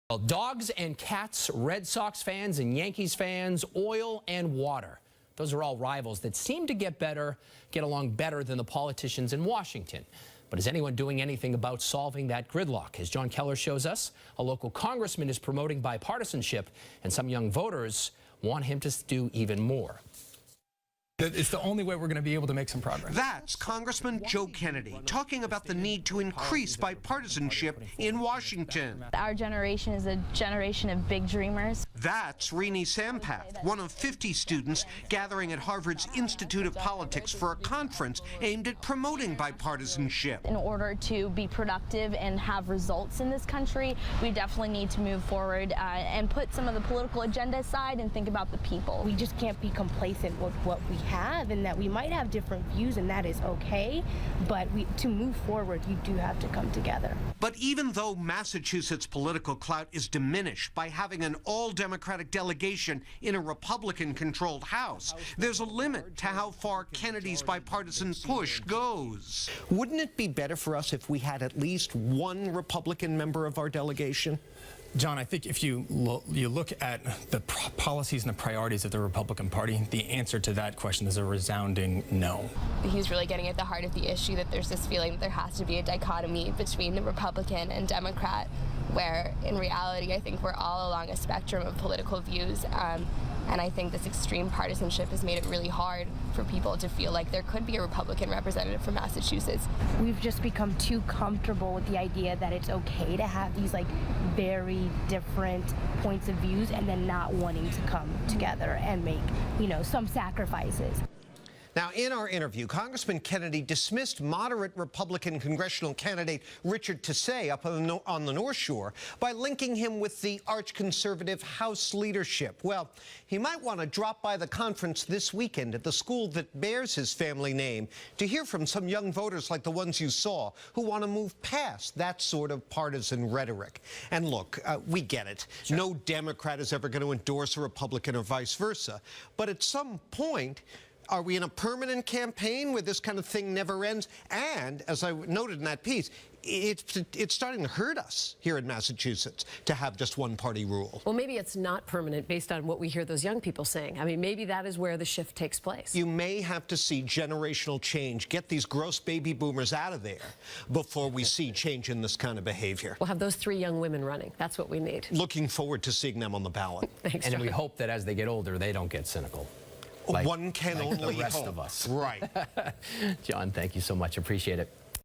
Well, dogs and cats, Red Sox fans and Yankees fans, oil and water. Those are all rivals that seem to get along better than the politicians in Washington. But is anyone doing anything about solving that gridlock? As John Keller shows us, a local congressman is promoting bipartisanship, and some young voters want him to do even more. It's the only way we're going to be able to make some progress. That's Congressman Joe Kennedy talking about the need to increase bipartisanship in Washington. Our generation is a generation of big dreamers. That's Rini Sampath, one of 50 students gathering at Harvard's Institute of Politics for a conference aimed at promoting bipartisanship. In order to be productive and have results in this country, we definitely need to move forward and put some of the political agenda aside and think about the people. We just can't be complacent with what we have, and that we might have different views, and that is okay, but to move forward, you do have to come together. But even though Massachusetts' political clout is diminished by having an all-Democratic delegation in a Republican-controlled House, there's a limit to how far Kennedy's bipartisan push goes. Wouldn't it be better for us if we had at least one Republican member of our delegation? John, I think if you look at the policies and the priorities of the Republican Party, the answer to that question is a resounding no. He's really getting at the heart of the issue, that there's this feeling that there has to be a dichotomy between the Republican and Democrat, where in reality I think we're all along a spectrum of political views. And I think this extreme partisanship has made it really hard for people to feel like there could be a Republican representative from Massachusetts. We've just become too comfortable with the idea that it's okay to have these very different points of views and then not wanting to come together and make, some sacrifices. Now, in our interview, Congressman Kennedy dismissed moderate Republican congressional candidate Richard Tassay up on the North Shore by linking him with the arch-conservative House leadership. Well, he might want to drop by the conference this weekend at the school that bears his family name to hear from some young voters like the ones you saw who want to move past that sort of partisan rhetoric. And look, we get it. Sure. No Democrat is ever going to endorse a Republican or vice versa. But at some point, are we in a permanent campaign where this kind of thing never ends? And, as I noted in that piece, it's starting to hurt us here in Massachusetts to have just one-party rule. Well, maybe it's not permanent based on what we hear those young people saying. I mean, maybe that is where the shift takes place. You may have to see generational change, get these gross baby boomers out of there before we see change in this kind of behavior. We'll have those 3 young women running. That's what we need. Looking forward to seeing them on the ballot. Thanks, and we hope that as they get older, they don't get cynical. One can only the rest hope. of us. Right. John, thank you so much. Appreciate it.